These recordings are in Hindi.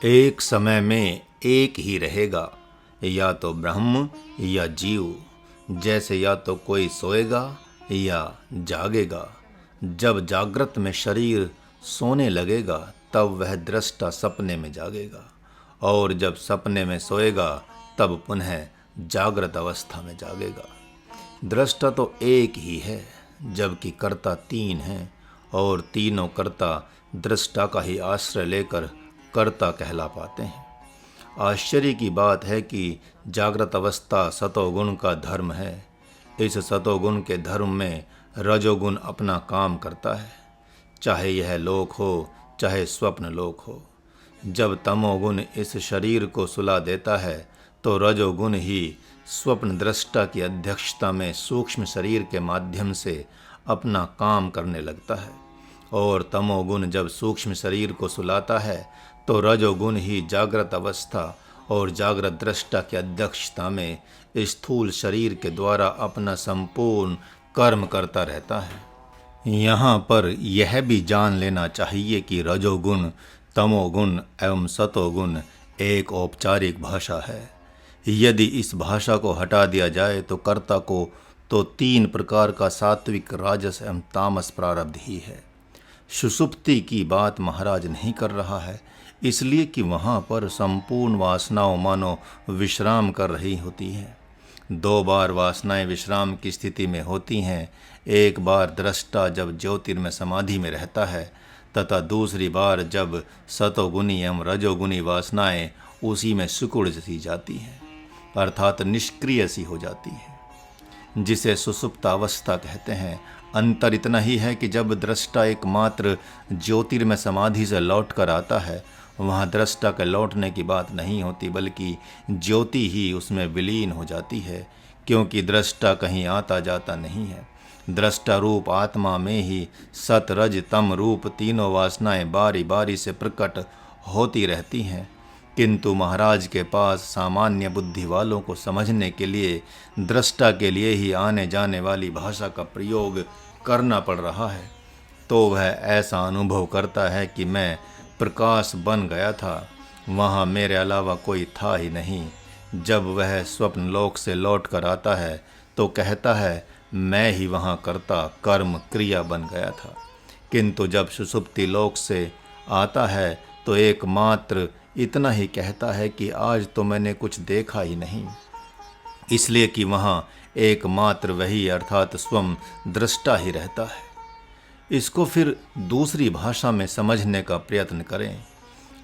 एक समय में एक ही रहेगा, या तो ब्रह्म या जीव। जैसे या तो कोई सोएगा या जागेगा। जब जागृत में शरीर सोने लगेगा तब वह दृष्टा सपने में जागेगा, और जब सपने में सोएगा तब पुनः जागृत अवस्था में जागेगा। दृष्टा तो एक ही है, जबकि कर्ता तीन हैं, और तीनों कर्ता दृष्टा का ही आश्रय लेकर कर्ता कहला पाते हैं। आश्चर्य की बात है कि जागृत अवस्था सतोगुण का धर्म है। इस सतोगुण के धर्म में रजोगुण अपना काम करता है, चाहे यह लोक हो चाहे स्वप्न लोक हो। जब तमोगुण इस शरीर को सुला देता है तो रजोगुण ही स्वप्न दृष्टा की अध्यक्षता में सूक्ष्म शरीर के माध्यम से अपना काम करने लगता है, और तमोगुण जब सूक्ष्म शरीर को सुलाता है तो रजोगुण ही जागृत अवस्था और जागृत दृष्टा की अध्यक्षता में स्थूल शरीर के द्वारा अपना संपूर्ण कर्म करता रहता है। यहाँ पर यह भी जान लेना चाहिए कि रजोगुण, तमोगुण एवं सतोगुण एक औपचारिक भाषा है। यदि इस भाषा को हटा दिया जाए तो कर्ता को तो तीन प्रकार का सात्विक, राजस एवं तामस प्रारब्ध ही है। सुषुप्ति की बात महाराज नहीं कर रहा है, इसलिए कि वहाँ पर संपूर्ण वासनाओं मानो विश्राम कर रही होती हैं। दो बार वासनाएं विश्राम की स्थिति में होती हैं। एक बार दृष्टा जब ज्योतिर्मय समाधि में रहता है, तथा दूसरी बार जब सतोगुणी एवं रजोगुणी वासनाएं उसी में सिकुड़ सी जाती हैं, अर्थात निष्क्रिय सी हो जाती हैं, जिसे सुषुप्त अवस्था कहते हैं। अंतर इतना ही है कि जब दृष्टा एकमात्र ज्योतिर्मय समाधि से लौट कर आता है, वहाँ दृष्टा के लौटने की बात नहीं होती, बल्कि ज्योति ही उसमें विलीन हो जाती है, क्योंकि दृष्टा कहीं आता जाता नहीं है। दृष्टा रूप आत्मा में ही सत, रज, तम रूप तीनों वासनाएं बारी बारी से प्रकट होती रहती हैं। किंतु महाराज के पास सामान्य बुद्धि वालों को समझने के लिए दृष्टा के लिए ही आने जाने वाली भाषा का प्रयोग करना पड़ रहा है, तो वह ऐसा अनुभव करता है कि मैं प्रकाश बन गया था, वहाँ मेरे अलावा कोई था ही नहीं। जब वह स्वप्न लोक से लौट कर आता है तो कहता है मैं ही वहाँ कर्ता, कर्म, क्रिया बन गया था। किंतु जब सुषुप्ति लोक से आता है तो एकमात्र इतना ही कहता है कि आज तो मैंने कुछ देखा ही नहीं, इसलिए कि वहाँ एकमात्र वही अर्थात स्वयं दृष्टा ही रहता है। इसको फिर दूसरी भाषा में समझने का प्रयत्न करें।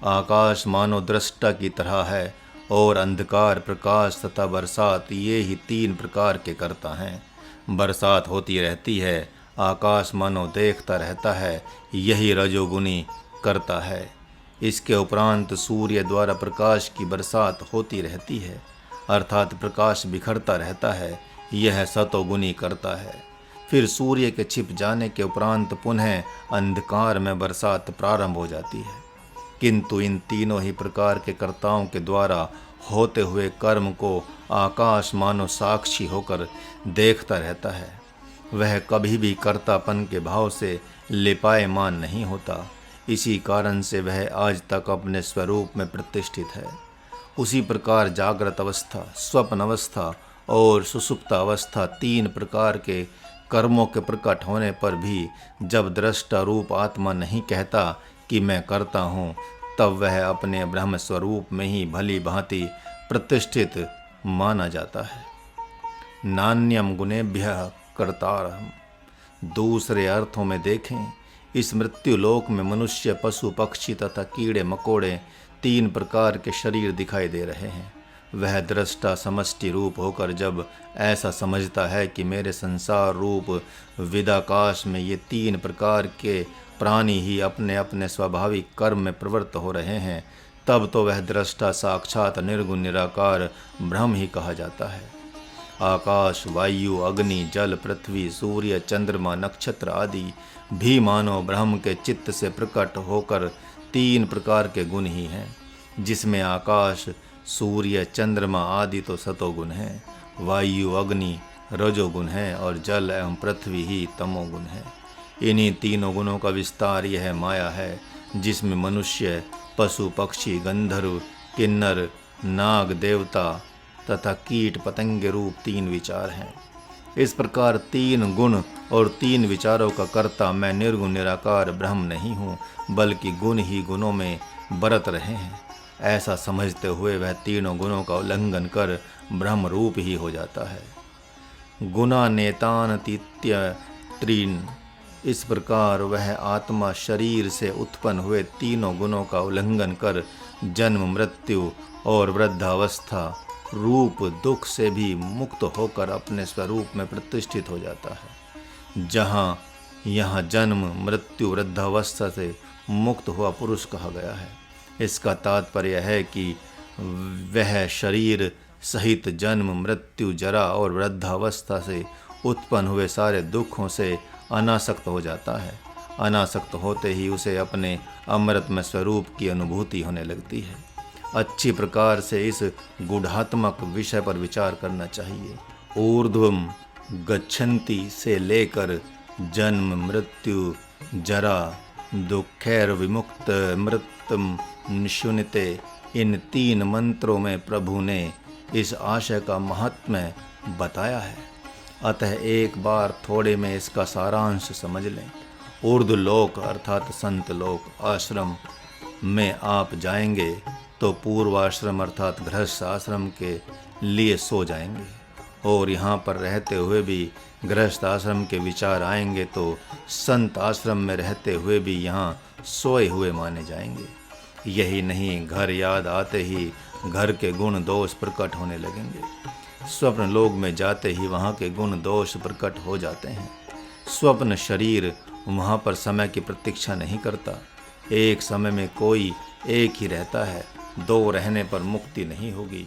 आकाश मानो दृष्टा की तरह है, और अंधकार, प्रकाश तथा बरसात ये ही तीन प्रकार के कर्ता हैं। बरसात होती रहती है, आकाश मानो देखता रहता है, यही रजोगुणी करता है। इसके उपरांत सूर्य द्वारा प्रकाश की बरसात होती रहती है, अर्थात प्रकाश बिखरता रहता है, यह सतोगुणी करता है। फिर सूर्य के छिप जाने के उपरांत पुनः अंधकार में बरसात प्रारंभ हो जाती है। किंतु इन तीनों ही प्रकार के कर्ताओं के द्वारा होते हुए कर्म को आकाश मानो साक्षी होकर देखता रहता है। वह कभी भी कर्तापन के भाव से लिपायमान नहीं होता। इसी कारण से वह आज तक अपने स्वरूप में प्रतिष्ठित है। उसी प्रकार जागृत अवस्था, स्वप्न अवस्था और सुषुप्त अवस्था तीन प्रकार के कर्मों के प्रकट होने पर भी जब दृष्टा रूप आत्मा नहीं कहता कि मैं करता हूँ, तब वह अपने ब्रह्म स्वरूप में ही भली भांति प्रतिष्ठित माना जाता है। नान्यम गुणेभ्यः कर्तारहम्। दूसरे अर्थों में देखें, इस मृत्युलोक में मनुष्य, पशु, पक्षी तथा कीड़े मकोड़े तीन प्रकार के शरीर दिखाई दे रहे हैं। वह दृष्टा समष्टि रूप होकर जब ऐसा समझता है कि मेरे संसार रूप विदाकाश में ये तीन प्रकार के प्राणी ही अपने अपने स्वाभाविक कर्म में प्रवृत्त हो रहे हैं, तब तो वह दृष्टा साक्षात निर्गुण निराकार ब्रह्म ही कहा जाता है। आकाश, वायु, अग्नि, जल, पृथ्वी, सूर्य, चंद्रमा, नक्षत्र आदि भी मानो ब्रह्म के चित्त से प्रकट होकर तीन प्रकार के गुण ही हैं, जिसमें आकाश, सूर्य, चंद्रमा आदि तो सतोगुण है, वायु, अग्नि रजोगुण है, और जल एवं पृथ्वी ही तमोगुण है। इन्हीं तीनों गुणों का विस्तार यह माया है, जिसमें मनुष्य, पशु पक्षी गंधर्व किन्नर नाग देवता तथा कीट पतंगे रूप 3 विचार हैं। इस प्रकार 3 गुण और 3 विचारों का कर्ता मैं निर्गुण निराकार ब्रह्म नहीं हूँ, बल्कि गुण ही गुणों में बरत रहे हैं। ऐसा समझते हुए वह तीनों गुणों का उल्लंघन कर ब्रह्म रूप ही हो जाता है। गुणा नेतान तीत्य त्रीन, इस प्रकार वह आत्मा शरीर से उत्पन्न हुए तीनों गुणों का उल्लंघन कर जन्म मृत्यु और वृद्धावस्था रूप दुख से भी मुक्त होकर अपने स्वरूप में प्रतिष्ठित हो जाता है। जहाँ यहाँ जन्म मृत्यु वृद्धावस्था से मुक्त हुआ पुरुष कहा गया है। इसका तात्पर्य है कि वह शरीर सहित जन्म मृत्यु जरा और वृद्धावस्था से उत्पन्न हुए सारे दुखों से अनासक्त हो जाता है। अनासक्त होते ही उसे अपने अमृतमय स्वरूप की अनुभूति होने लगती है। अच्छी प्रकार से इस गूढ़ात्मक विषय पर विचार करना चाहिए। ऊर्ध्वम गच्छन्ति से लेकर जन्म मृत्यु जरा दुखैर विमुक्त मृत्यम निशुनते, इन 3 मंत्रों में प्रभु ने इस आशय का महात्म्य बताया है। अतः एक बार थोड़े में इसका सारांश समझ लें। ऊर्ध्वलोक अर्थात संत लोक आश्रम में आप जाएंगे तो पूर्वाश्रम अर्थात गृहस्थ आश्रम के लिए सो जाएंगे, और यहाँ पर रहते हुए भी गृहस्थ आश्रम के विचार आएंगे तो संत आश्रम में रहते हुए भी यहाँ सोए हुए माने जाएंगे। यही नहीं, घर याद आते ही घर के गुण दोष प्रकट होने लगेंगे। स्वप्न लोक में जाते ही वहाँ के गुण दोष प्रकट हो जाते हैं। स्वप्न शरीर वहाँ पर समय की प्रतीक्षा नहीं करता। एक समय में कोई एक ही रहता है, 2 रहने पर मुक्ति नहीं होगी।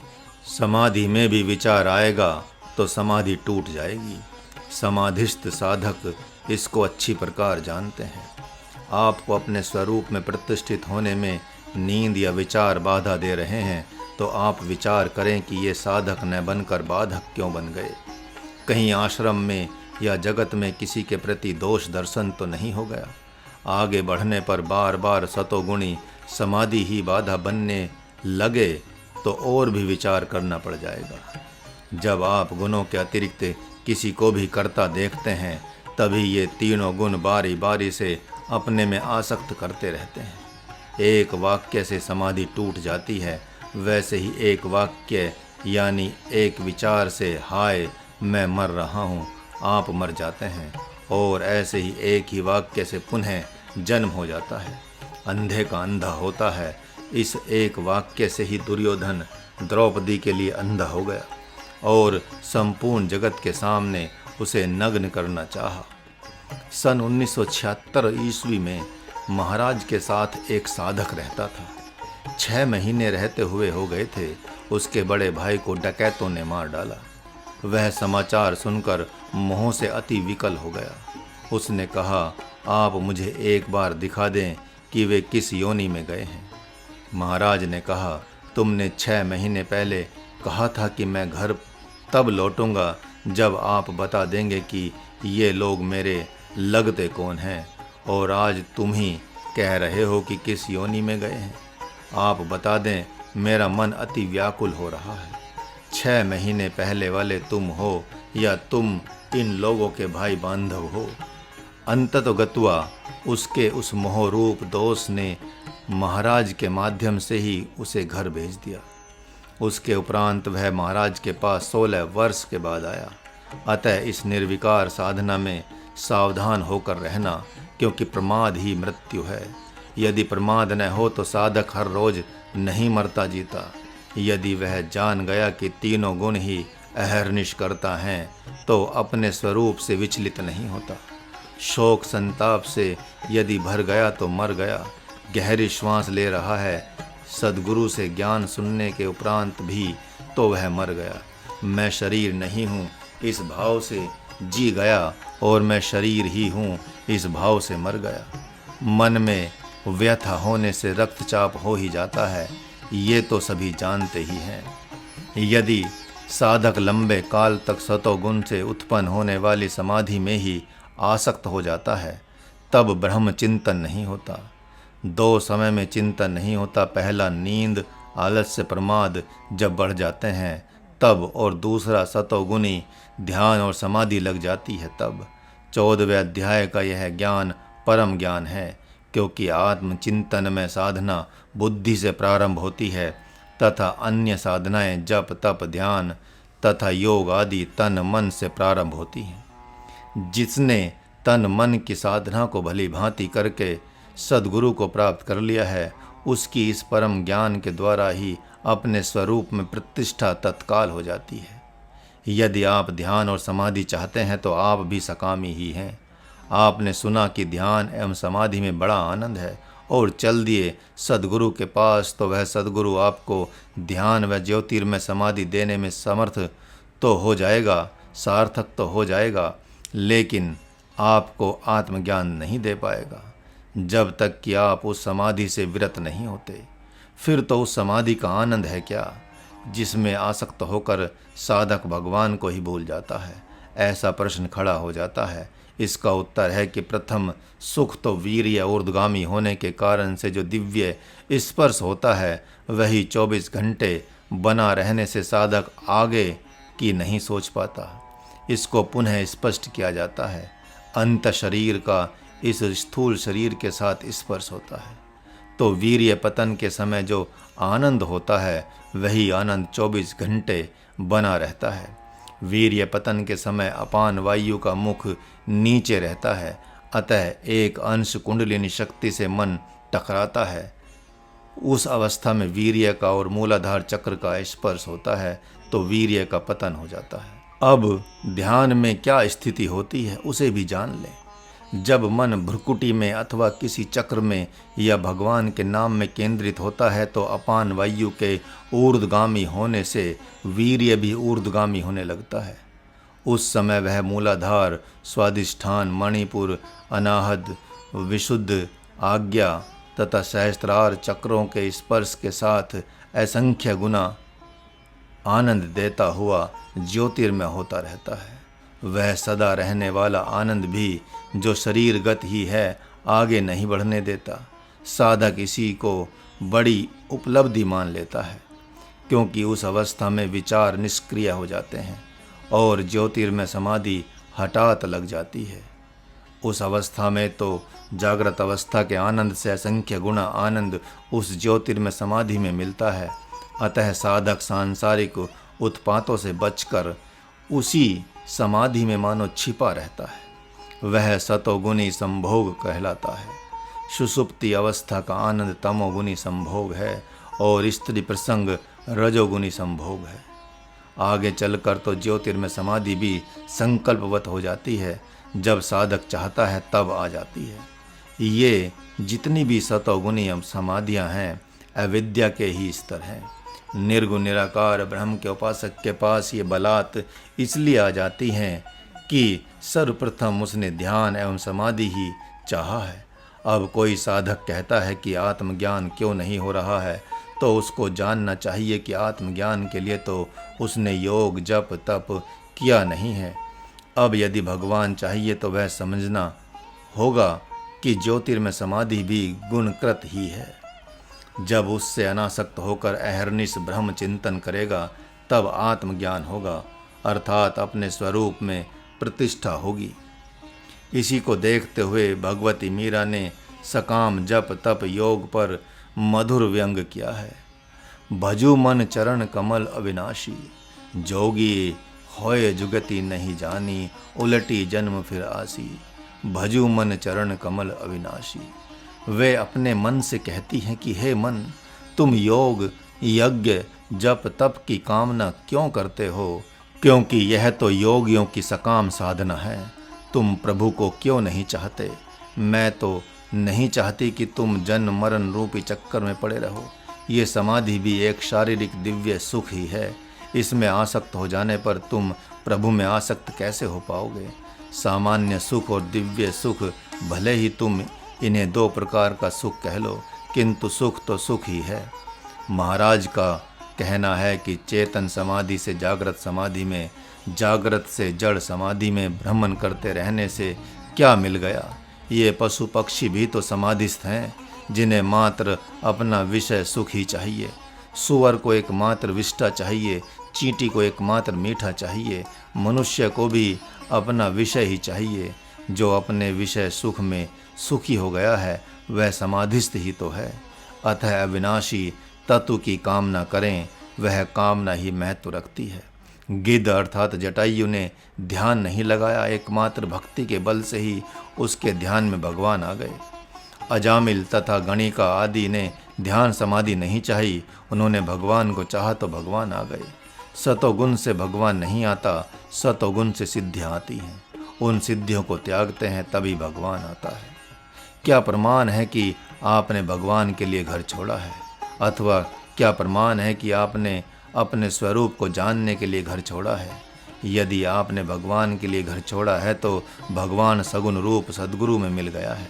समाधि में भी विचार आएगा तो समाधि टूट जाएगी। समाधिस्थ साधक इसको अच्छी प्रकार जानते हैं। आपको अपने स्वरूप में प्रतिष्ठित होने में नींद या विचार बाधा दे रहे हैं तो आप विचार करें कि ये साधक न बनकर बाधक क्यों बन गए। कहीं आश्रम में या जगत में किसी के प्रति दोष दर्शन तो नहीं हो गया। आगे बढ़ने पर बार बार सतोगुणी समाधि ही बाधा बनने लगे तो और भी विचार करना पड़ जाएगा। जब आप गुणों के अतिरिक्त किसी को भी करता देखते हैं तभी ये तीनों गुण बारी बारी से अपने में आसक्त करते रहते हैं। एक वाक्य से समाधि टूट जाती है, वैसे ही एक वाक्य यानी एक विचार से हाय मैं मर रहा हूँ आप मर जाते हैं, और ऐसे ही एक ही वाक्य से पुनः जन्म हो जाता है। अंधे का अंधा होता है। इस एक वाक्य से ही दुर्योधन द्रौपदी के लिए अंधा हो गया और संपूर्ण जगत के सामने उसे नग्न करना चाहा। सन 1976 ईस्वी में महाराज के साथ एक साधक रहता था। 6 महीने रहते हुए हो गए थे, उसके बड़े भाई को डकैतों ने मार डाला। वह समाचार सुनकर मोह से अति विकल हो गया। उसने कहा, आप मुझे एक बार दिखा दें कि वे किस योनि में गए हैं। महाराज ने कहा, तुमने 6 महीने पहले कहा था कि मैं घर तब लौटूंगा जब आप बता देंगे कि ये लोग मेरे लगते कौन हैं, और आज तुम ही कह रहे हो कि किस योनि में गए हैं। आप बता दें, मेरा मन अति व्याकुल हो रहा है। 6 महीने पहले वाले तुम हो या तुम इन लोगों के भाई बांधव हो। अंततो गत्वा उसके उस मोहरूप दोस्त ने महाराज के माध्यम से ही उसे घर भेज दिया। उसके उपरांत वह महाराज के पास 16 वर्ष के बाद आया। अतः इस निर्विकार साधना में सावधान होकर रहना, क्योंकि प्रमाद ही मृत्यु है। यदि प्रमाद न हो तो साधक हर रोज नहीं मरता जीता। यदि वह जान गया कि तीनों गुण ही अहर्निश करता है तो अपने स्वरूप से विचलित नहीं होता। शोक संताप से यदि भर गया तो मर गया। गहरी श्वास ले रहा है सद्गुरु से ज्ञान सुनने के उपरांत भी तो वह मर गया। मैं शरीर नहीं हूँ इस भाव से जी गया और मैं शरीर ही हूँ इस भाव से मर गया। मन में व्यथा होने से रक्तचाप हो ही जाता है, ये तो सभी जानते ही हैं। यदि साधक लंबे काल तक सतोगुण से उत्पन्न होने वाली समाधि में ही आसक्त हो जाता है तब ब्रह्म चिंतन नहीं होता। दो समय में चिंतन नहीं होता। पहला नींद, आलस्य, प्रमाद जब बढ़ जाते हैं तब, और दूसरा सतोगुनी ध्यान और समाधि लग जाती है तब। 14वें अध्याय का यह ज्ञान परम ज्ञान है, क्योंकि आत्मचिंतन में साधना बुद्धि से प्रारंभ होती है तथा अन्य साधनाएं जप, तप, ध्यान तथा योग आदि तन मन से प्रारंभ होती हैं। जिसने तन मन की साधना को भली भांति करके सद्गुरु को प्राप्त कर लिया है, उसकी इस परम ज्ञान के द्वारा ही अपने स्वरूप में प्रतिष्ठा तत्काल हो जाती है। यदि आप ध्यान और समाधि चाहते हैं तो आप भी सकामी ही हैं। आपने सुना कि ध्यान एवं समाधि में बड़ा आनंद है, और चल दिए सद्गुरु के पास, तो वह सद्गुरु आपको ध्यान व ज्योतिर्मय समाधि देने में समर्थ तो हो जाएगा, सार्थक तो हो जाएगा, लेकिन आपको आत्मज्ञान नहीं दे पाएगा जब तक कि आप उस समाधि से विरत नहीं होते। फिर तो उस समाधि का आनंद है क्या, जिसमें आसक्त होकर साधक भगवान को ही भूल जाता है। ऐसा प्रश्न खड़ा हो जाता है। इसका उत्तर है कि प्रथम सुख तो वीर्य ऊर्ध्वगामी होने के कारण से जो दिव्य स्पर्श होता है, वही 24 घंटे बना रहने से साधक आगे की नहीं सोच पाता। इसको पुनः स्पष्ट किया जाता है। अंत शरीर का इस स्थूल शरीर के साथ स्पर्श होता है, तो वीर्य पतन के समय जो आनंद होता है वही आनंद 24 घंटे बना रहता है। वीर्य पतन के समय अपान वायु का मुख नीचे रहता है, अतः एक अंश कुंडलिनी शक्ति से मन टकराता है। उस अवस्था में वीर्य का और मूलाधार चक्र का स्पर्श होता है, तो वीर्य का पतन हो जाता है। अब ध्यान में क्या स्थिति होती है उसे भी जान लें। जब मन भ्रुकुटी में अथवा किसी चक्र में या भगवान के नाम में केंद्रित होता है, तो अपान वायु के ऊर्ध्वगामी होने से वीर्य भी ऊर्ध्वगामी होने लगता है। उस समय वह मूलाधार, स्वादिष्ठान, मणिपुर, अनाहत, विशुद्ध, आज्ञा तथा सहस्त्रार चक्रों के स्पर्श के साथ असंख्य गुना आनंद देता हुआ ज्योतिर्मय होता रहता है। वह सदा रहने वाला आनंद भी, जो शरीरगत ही है, आगे नहीं बढ़ने देता। साधक इसी को बड़ी उपलब्धि मान लेता है, क्योंकि उस अवस्था में विचार निष्क्रिय हो जाते हैं और ज्योतिर्मय समाधि हठात लग जाती है। उस अवस्था में तो जागृत अवस्था के आनंद से असंख्य गुना आनंद उस ज्योतिर्मय समाधि में मिलता है। अतः साधक सांसारिक उत्पातों से बचकर उसी समाधि में मानो छिपा रहता है। वह सतोगुनी संभोग कहलाता है। सुषुप्ति अवस्था का आनंद तमोगुनी संभोग है और स्त्री प्रसंग रजोगुनी संभोग है। आगे चलकर तो ज्योतिर्मय समाधि भी संकल्पवत हो जाती है। जब साधक चाहता है तब आ जाती है। ये जितनी भी सतोगुनी समाधियां हैं, अविद्या के ही स्तर हैं। निर्गुण निराकार ब्रह्म के उपासक के पास ये बलात् इसलिए आ जाती हैं कि सर्वप्रथम उसने ध्यान एवं समाधि ही चाहा है। अब कोई साधक कहता है कि आत्मज्ञान क्यों नहीं हो रहा है, तो उसको जानना चाहिए कि आत्मज्ञान के लिए तो उसने योग, जप, तप किया नहीं है। अब यदि भगवान चाहिए तो वह समझना होगा कि ज्योतिर्मय समाधि भी गुणकृत ही है। जब उससे अनासक्त होकर अहर्निश ब्रह्म चिंतन करेगा, तब आत्मज्ञान होगा, अर्थात अपने स्वरूप में प्रतिष्ठा होगी। इसी को देखते हुए भगवती मीरा ने सकाम, जप, तप, योग पर मधुर व्यंग किया है। भजु मन चरण कमल अविनाशी, जोगी होय जुगति नहीं जानी, उलटी जन्म फिर आसी। भजु मन चरण कमल अविनाशी। वे अपने मन से कहती हैं कि हे मन, तुम योग, यज्ञ, जप, तप की कामना क्यों करते हो? क्योंकि यह तो योगियों की सकाम साधना है। तुम प्रभु को क्यों नहीं चाहते? मैं तो नहीं चाहती कि तुम जन्म मरण रूपी चक्कर में पड़े रहो। ये समाधि भी एक शारीरिक दिव्य सुख ही है। इसमें आसक्त हो जाने पर तुम प्रभु में आसक्त कैसे हो पाओगे? सामान्य सुख और दिव्य सुख, भले ही तुम इन्हें दो प्रकार का सुख कह लो, किंतु सुख तो सुख ही है। महाराज का कहना है कि चेतन समाधि से जागृत समाधि में, जागृत से जड़ समाधि में भ्रमण करते रहने से क्या मिल गया? ये पशु पक्षी भी तो समाधिस्थ हैं। जिन्हें मात्र अपना विषय सुख ही चाहिए। सुअर को एकमात्र विष्टा चाहिए, चींटी को एकमात्र मीठा चाहिए, मनुष्य को भी अपना विषय ही चाहिए। जो अपने विषय सुख में सुखी हो गया है वह समाधिस्थ ही तो है। अतः अविनाशी तत्व की कामना करें, वह कामना ही महत्व रखती है। गिद्ध अर्थात जटायु ने ध्यान नहीं लगाया, एकमात्र भक्ति के बल से ही उसके ध्यान में भगवान आ गए। अजामिल तथा गणिका आदि ने ध्यान समाधि नहीं चाही, उन्होंने भगवान को चाहा तो भगवान आ गए। सतोगुण से भगवान नहीं आता, सतोगुण से सिद्धियाँ आती हैं। उन सिद्धियों को त्यागते हैं तभी भगवान आता है। क्या प्रमाण है कि आपने भगवान के लिए घर छोड़ा है, अथवा क्या प्रमाण है कि आपने अपने स्वरूप को जानने के लिए घर छोड़ा है? यदि आपने भगवान के लिए घर छोड़ा है तो भगवान सगुण रूप सद्गुरु में मिल गया है।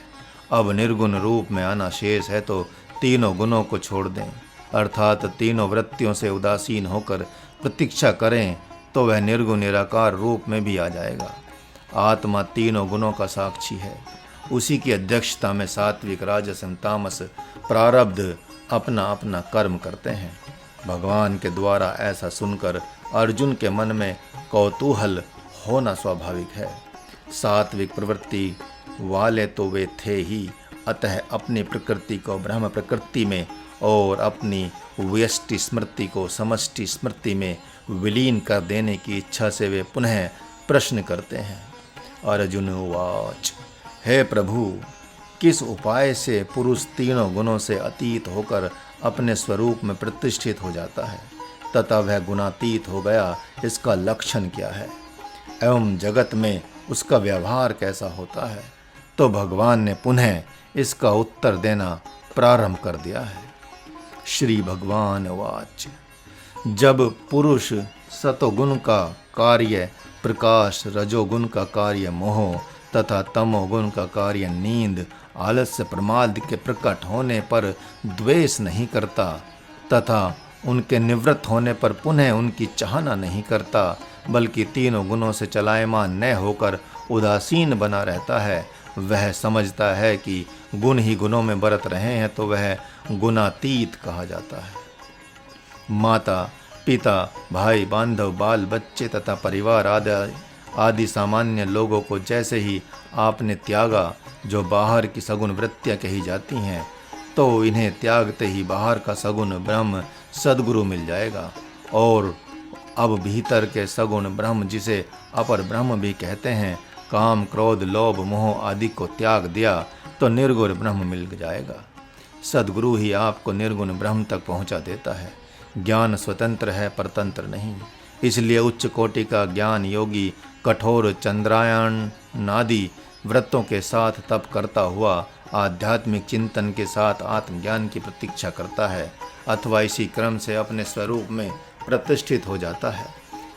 अब निर्गुण रूप में आना शेष है तो तीनों गुणों को छोड़ दें, अर्थात तीनों वृत्तियों से उदासीन होकर प्रतीक्षा करें तो वह निर्गुण निराकार रूप में भी आ जाएगा। आत्मा तीनों गुणों का साक्षी है। उसी की अध्यक्षता में सात्विक, राजस एवं तामस प्रारब्ध अपना अपना कर्म करते हैं। भगवान के द्वारा ऐसा सुनकर अर्जुन के मन में कौतूहल होना स्वाभाविक है। सात्विक प्रवृत्ति वाले तो वे थे ही, अतः अपनी प्रकृति को ब्रह्म प्रकृति में और अपनी व्यष्टि स्मृति को समष्टि स्मृति में विलीन कर देने की इच्छा से वे पुनः प्रश्न करते हैं। अर्जुन उवाच, हे प्रभु, किस उपाय से पुरुष तीनों गुणों से अतीत होकर अपने स्वरूप में प्रतिष्ठित हो जाता है तथा वह गुणातीत हो गया, इसका लक्षण क्या है एवं जगत में उसका व्यवहार कैसा होता है? तो भगवान ने पुनः इसका उत्तर देना प्रारंभ कर दिया है। श्री भगवान वाच, जब पुरुष सतोगुण का कार्य प्रकाश, रजोगुण का कार्य मोह तथा तमोगुण का कार्य नींद, आलस्य, प्रमाद के प्रकट होने पर द्वेष नहीं करता तथा उनके निवृत्त होने पर पुनः उनकी चाहना नहीं करता, बल्कि तीनों गुणों से चलायमान न होकर उदासीन बना रहता है, वह समझता है कि गुण ही गुणों में बरत रहे हैं तो वह गुणातीत कहा जाता है। माता, पिता, भाई, बांधव, बाल बच्चे तथा परिवार आदि सामान्य लोगों को जैसे ही आपने त्यागा, जो बाहर की सगुण वृत्तियां कही जाती हैं, तो इन्हें त्यागते ही बाहर का सगुण ब्रह्म सद्गुरु मिल जाएगा। और अब भीतर के सगुण ब्रह्म, जिसे अपर ब्रह्म भी कहते हैं, काम, क्रोध, लोभ, मोह आदि को त्याग दिया तो निर्गुण ब्रह्म मिल जाएगा। सद्गुरु ही आपको निर्गुण ब्रह्म तक पहुंचा देता है। ज्ञान स्वतंत्र है, परतंत्र नहीं। इसलिए उच्च कोटि का ज्ञान योगी कठोर चंद्रायण आदि व्रतों के साथ तप करता हुआ आध्यात्मिक चिंतन के साथ आत्मज्ञान की प्रतीक्षा करता है, अथवा इसी क्रम से अपने स्वरूप में प्रतिष्ठित हो जाता है।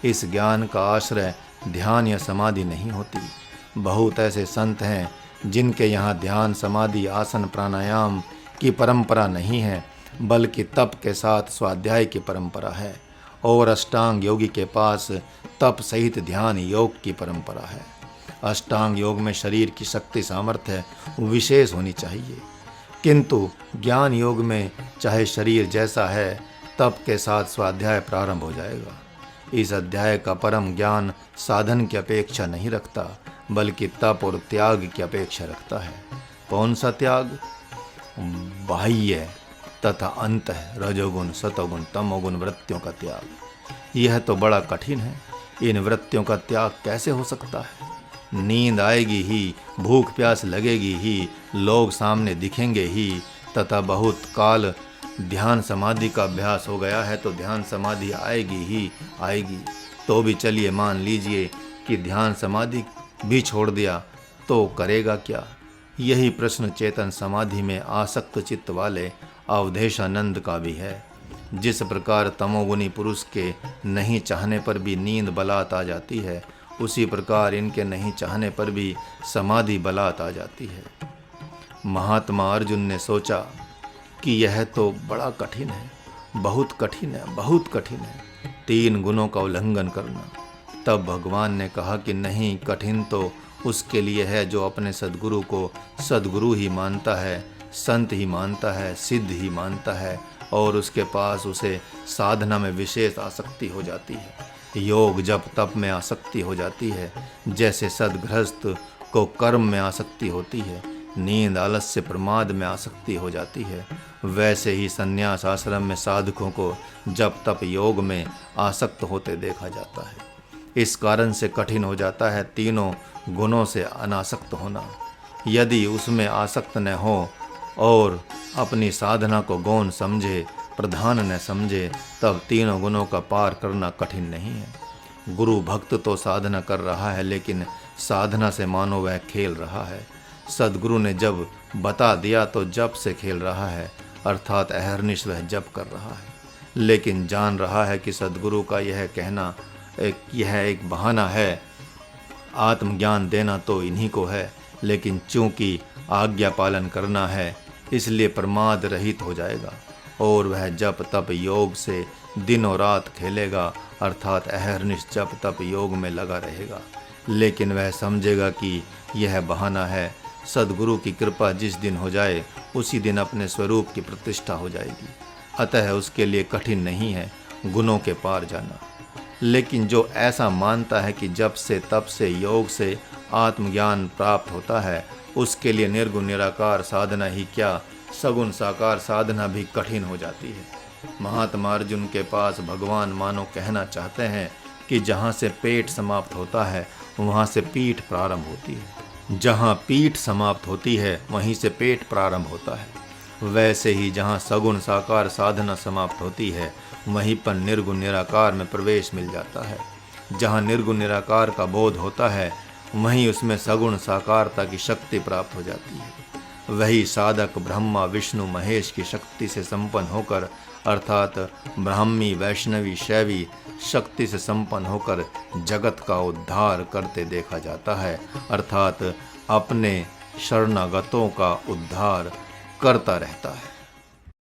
इस ज्ञान का आश्रय ध्यान या समाधि नहीं होती। बहुत ऐसे संत हैं जिनके यहाँ ध्यान, समाधि, आसन, प्राणायाम की परंपरा नहीं है, बल्कि तप के साथ स्वाध्याय की परंपरा है, और अष्टांग योगी के पास तप सहित ध्यान योग की परंपरा है। अष्टांग योग में शरीर की शक्ति सामर्थ्य विशेष होनी चाहिए, किंतु ज्ञान योग में चाहे शरीर जैसा है, तप के साथ स्वाध्याय प्रारंभ हो जाएगा। इस अध्याय का परम ज्ञान साधन की अपेक्षा नहीं रखता, बल्कि तप और त्याग की अपेक्षा रखता है। कौन सा त्याग? बाह्य तथा अंत है रजोगुण, सतोगुण, तमोगुण वृत्तियों का त्याग। यह तो बड़ा कठिन है। इन वृत्तियों का त्याग कैसे हो सकता है? नींद आएगी ही, भूख प्यास लगेगी ही, लोग सामने दिखेंगे ही, तथा बहुत काल ध्यान समाधि का अभ्यास हो गया है तो ध्यान समाधि आएगी ही आएगी। तो भी चलिए मान लीजिए कि ध्यान समाधि भी छोड़ दिया तो करेगा क्या? यही प्रश्न चेतन समाधि में आसक्त चित्त वाले अवधेशानंद का भी है। जिस प्रकार तमोगुनी पुरुष के नहीं चाहने पर भी नींद बलात् आ जाती है, उसी प्रकार इनके नहीं चाहने पर भी समाधि बलात् आ जाती है। महात्मा अर्जुन ने सोचा कि यह तो बड़ा कठिन है, बहुत कठिन है, बहुत कठिन है, 3 गुणों का उल्लंघन करना। तब भगवान ने कहा कि नहीं, कठिन तो उसके लिए है जो अपने सद्गुरु को सद्गुरु ही मानता है, संत ही मानता है, सिद्ध ही मानता है और उसके पास उसे साधना में विशेष आसक्ति हो जाती है। योग जप तप में आसक्ति हो जाती है। जैसे सद्गृहस्थ को कर्म में आसक्ति होती है, नींद आलस्य प्रमाद में आसक्ति हो जाती है, वैसे ही संन्यास आश्रम में साधकों को जप तप योग में आसक्त होते देखा जाता है। इस कारण से कठिन हो जाता है तीनों गुणों से अनासक्त होना। यदि उसमें आसक्त न हो और अपनी साधना को गौण समझे, प्रधान न समझे, तब तीनों गुणों का पार करना कठिन नहीं है। गुरु भक्त तो साधना कर रहा है, लेकिन साधना से मानो वह खेल रहा है। सद्गुरु ने जब बता दिया तो जप से खेल रहा है, अर्थात अहर्निश वह जप कर रहा है, लेकिन जान रहा है कि सद्गुरु का यह कहना यह एक बहाना है। आत्मज्ञान देना तो इन्हीं को है, लेकिन चूंकि आज्ञा पालन करना है इसलिए प्रमाद रहित हो जाएगा और वह जप तप योग से दिनों रात खेलेगा, अर्थात अहर्निश जप तप योग में लगा रहेगा। लेकिन वह समझेगा कि यह बहाना है। सद्गुरु की कृपा जिस दिन हो जाए उसी दिन अपने स्वरूप की प्रतिष्ठा हो जाएगी। अतः उसके लिए कठिन नहीं है गुणों के पार जाना। लेकिन जो ऐसा मानता है कि जप से तप से योग से आत्मज्ञान प्राप्त होता है, उसके लिए निर्गुण निराकार साधना ही क्या, सगुण साकार साधना भी कठिन हो जाती है। महात्मा अर्जुन के पास भगवान मानो कहना चाहते हैं कि जहाँ से पेट समाप्त होता है वहाँ से पीठ प्रारंभ होती है, जहाँ पीठ समाप्त होती है वहीं से पेट प्रारंभ होता है। वैसे ही जहाँ सगुण साकार साधना समाप्त होती है वहीं पर निर्गुण निराकार में प्रवेश मिल जाता है। जहाँ निर्गुण निराकार का बोध होता है वहीं उसमें सगुण साकारता की शक्ति प्राप्त हो जाती है। वही साधक ब्रह्मा विष्णु महेश की शक्ति से संपन्न होकर, अर्थात ब्राह्मी वैष्णवी शैवी शक्ति से संपन्न होकर जगत का उद्धार करते देखा जाता है, अर्थात अपने शरणागतों का उद्धार करता रहता है।